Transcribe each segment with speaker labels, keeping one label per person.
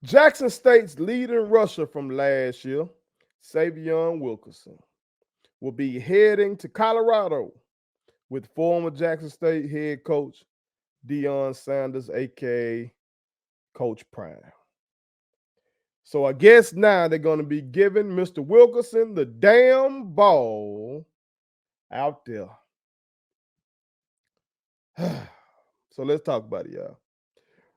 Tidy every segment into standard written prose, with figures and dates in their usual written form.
Speaker 1: Jackson State's leading rusher from last year, Sy'Veon Wilkerson, will be heading to Colorado with former Jackson State head coach Deion Sanders, aka Coach Prime. So I guess now they're going to be giving Mr. Wilkerson the damn ball out there. So let's talk about it, y'all.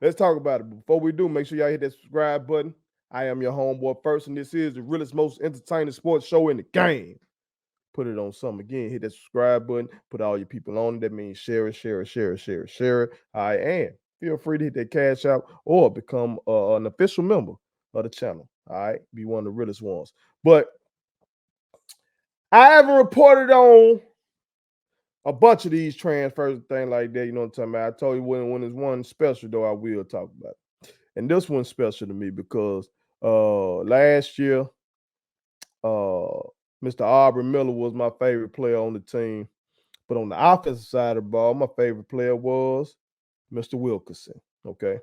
Speaker 1: Let's talk about it. Before we do, make sure y'all hit that subscribe button. I am your homeboy first, and this is the realest, most entertaining sports show in the game. Put it on something again. Hit that subscribe button. Put all your people on it. That means share it, share it, share it, share it, share it. All right, and feel free to hit that Cashapp or become an official member of the channel. All right, be one of the realest ones. But I haven't reported on a bunch of these transfers and things like that. You know what I'm talking about? I told you when there's one special, though, I will talk about it. And this one's special to me because last year, Mr. Aubrey Miller was my favorite player on the team. But on the offensive side of the ball, my favorite player was Mr. Wilkerson. Okay.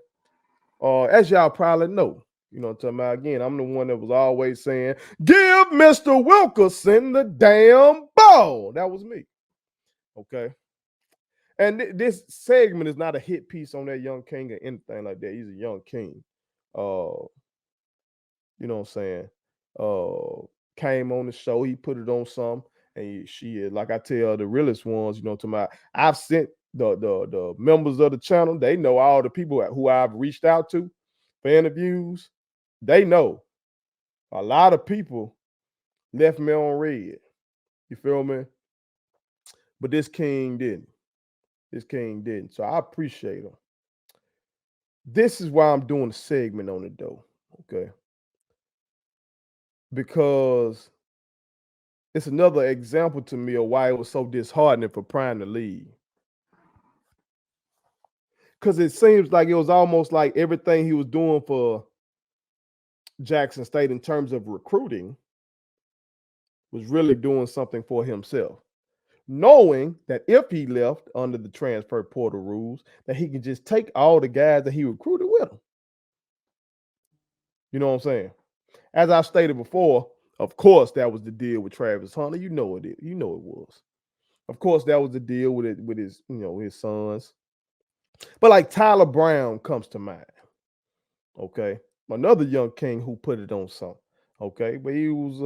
Speaker 1: As y'all probably know, you know what I'm talking about. Again, I'm the one that was always saying, give Mr. Wilkerson the damn ball. That was me. Okay. And this segment is not a hit piece on that young king or anything like that. He's a young king. You know what I'm saying? Came on the show, he put it on some, and she, like I tell the realest ones, you know what I'm talking about. I've sent the members of the channel, they know all the people who I've reached out to for interviews. They know a lot of people left me on red. You feel me? But this king didn't. This king didn't. So I appreciate him. This is why I'm doing a segment on it though. Okay. Because it's another example to me of why it was so disheartening for Prime to leave. Because it seems like it was almost like everything he was doing for Jackson State in terms of recruiting was really doing something for himself. Knowing that if he left under the transfer portal rules, that he could just take all the guys that he recruited with him. You know what I'm saying? As I stated before, of course, that was the deal with Travis Hunter. You know it. You know it was. Of course, that was the deal with it with his, his sons. But like Tyler Brown comes to mind. Okay, another young king who put it on some. Okay, but he was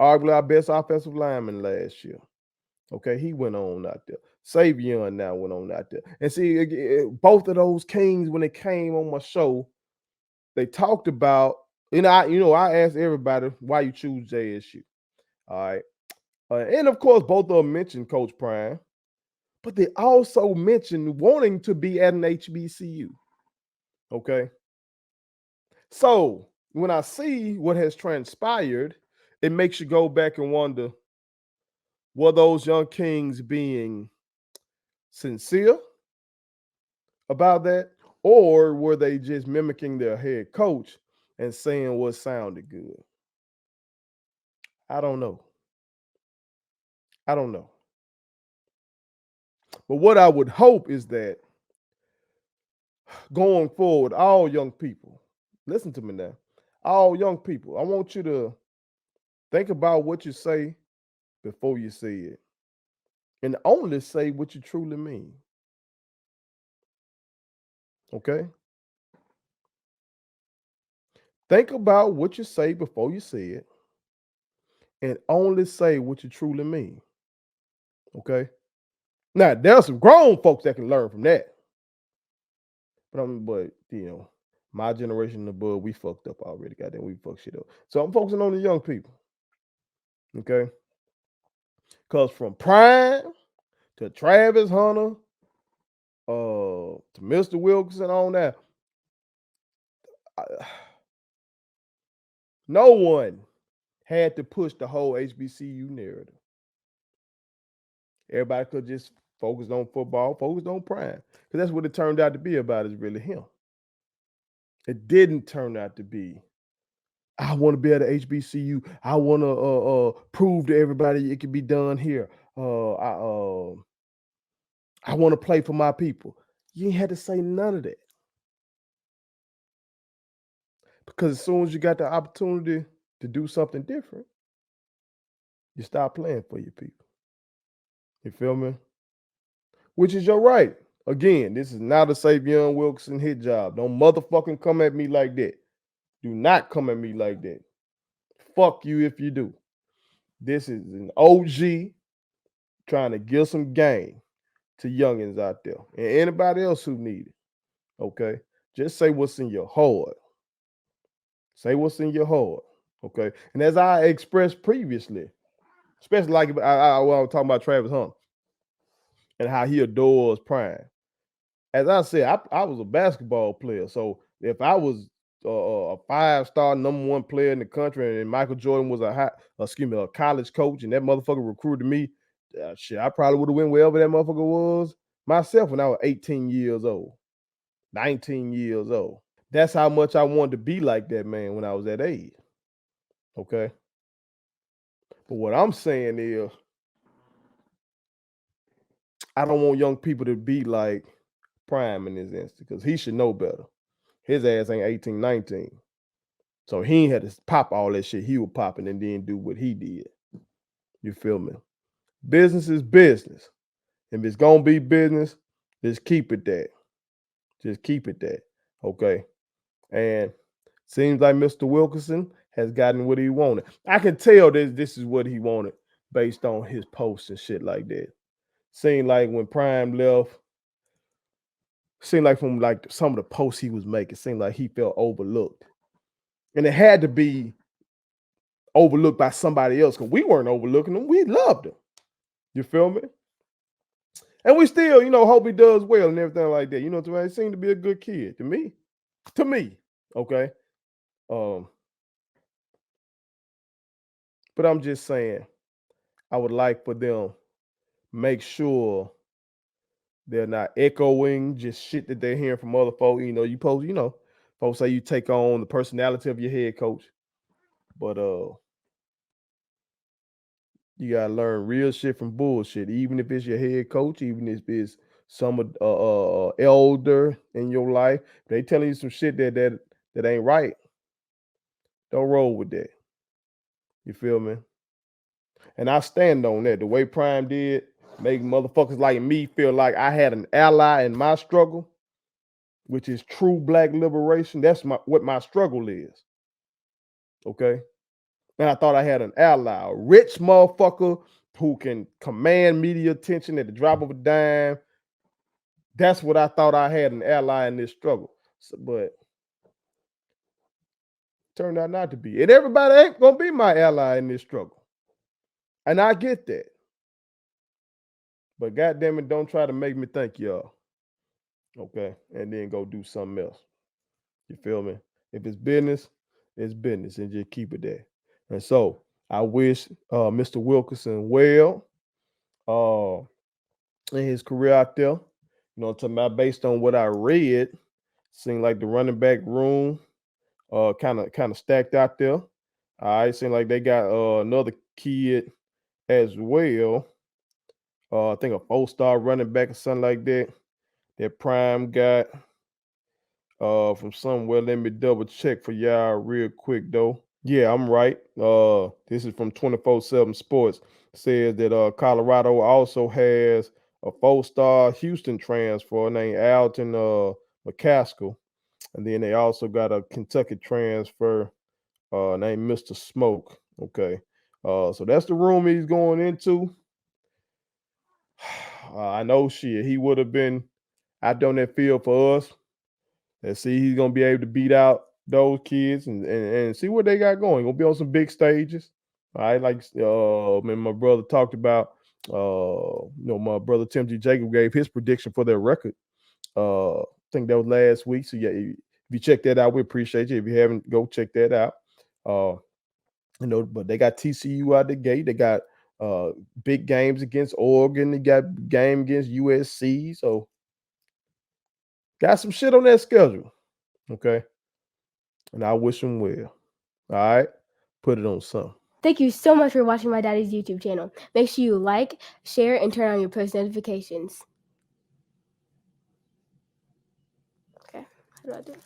Speaker 1: arguably our best offensive lineman last year. Okay, he went on out there. Sy'Veon now went on out there. And see, both of those kings when they came on my show, they talked about. I asked everybody why you choose JSU. All right, and of course, both of them mentioned Coach Prime, but they also mentioned wanting to be at an HBCU. Okay, so when I see what has transpired, it makes you go back and wonder, were those young kings being sincere about that, or were they just mimicking their head coach and saying what sounded good? I don't know. I don't know. But what I would hope is that going forward, all young people, listen to me now, all young people, I want you to think about what you say before you say it, and only say what you truly mean. Okay? Think about what you say before you say it, and only say what you truly mean. Okay? Now, there are some grown folks that can learn from that. But my generation and above, we fucked up already. Goddamn, we fucked shit up. So I'm focusing on the young people. Okay? Because from Prime to Travis Hunter, to Mr. Wilkerson on that, no one had to push the whole HBCU narrative. Everybody could just focus on football, focus on Prime. Because that's what it turned out to be about, is really him. It didn't turn out to be, I want to be at a HBCU. I want to prove to everybody it can be done here. I want to play for my people. You ain't had to say none of that. Because as soon as you got the opportunity to do something different, you stop playing for your people. You feel me? Which is your right. Again, this is not a Sy'Veon Wilkerson hit job. Don't motherfucking come at me like that. Do not come at me like that. Fuck you if you do. This is an OG trying to give some game to youngins out there and anybody else who need it. Okay? Just say what's in your heart. Say what's in your heart. Okay? And as I expressed previously, especially like when I was talking about Travis Hunter and how he adores Prime. As I said, I was a basketball player. So if I was a 5-star #1 player in the country and Michael Jordan was a college coach and that motherfucker recruited me, shit, I probably would have went wherever that motherfucker was myself when I was 18 years old, 19 years old. That's how much I wanted to be like that man when I was that age. Okay. But what I'm saying is, I don't want young people to be like Prime in this instance because he should know better. His ass ain't 18, 19. So he ain't had to pop all that shit he was popping and then do what he did. You feel me? Business is business. If it's gonna be business, just keep it that. Just keep it that. Okay. And seems like Mr. Wilkerson has gotten what he wanted. I can tell this is what he wanted based on his posts and shit like that. Seemed like when Prime left, seemed like from like some of the posts he was making, seemed like he felt overlooked. And it had to be overlooked by somebody else because we weren't overlooking him. We loved him. You feel me? And we still, hope he does well and everything like that. You know what I'm saying? He seemed to be a good kid to me. To me. Okay. But I'm just saying, I would like for them make sure they're not echoing just shit that they're hearing from other folks. You post, folks say you take on the personality of your head coach. But you gotta learn real shit from bullshit, even if it's your head coach, even if it's some elder in your life. They telling you some shit that ain't right. Don't roll with that. You feel me? And I stand on that. The way Prime did, make motherfuckers like me feel like I had an ally in my struggle, which is true black liberation. That's what my struggle is. Okay. And I thought I had an ally, a rich motherfucker who can command media attention at the drop of a dime. That's what I thought I had an ally in this struggle. But turned out not to be. And everybody ain't gonna be my ally in this struggle. And I get that. But goddamn it, don't try to make me think y'all. Okay. And then go do something else. You feel me? If it's business, it's business. And just keep it there. And so I wish Mr. Wilkerson well in his career out there. I'm talking about based on what I read, seemed like the running back room kind of stacked out there. All right, seemed like they got another kid as well. I think a 4-star running back or something like that. That Prime got from somewhere. Let me double check for y'all real quick though. Yeah, I'm right. This is from 24/7 Sports. Says that Colorado also has a 4-star Houston transfer named Alton McCaskill. And then they also got a Kentucky transfer named Mr. Smoke. Okay. So that's the room he's going into. I know he would have been out on that field for us. Let's see, he's gonna be able to beat out those kids and see what they got going. Gonna be on some big stages. All right, like my brother talked about. My brother Tim G. Jacob gave his prediction for their record. I think that was last week. So yeah, if you check that out, we appreciate you. If you haven't, go check that out. But they got TCU out the gate. They got big games against Oregon. They got game against USC. So got some shit on that schedule. Okay. And I wish them well. All right. Put it on some.
Speaker 2: Thank you so much for watching my daddy's YouTube channel. Make sure you like, share, and turn on your post notifications. Okay. How do I do it?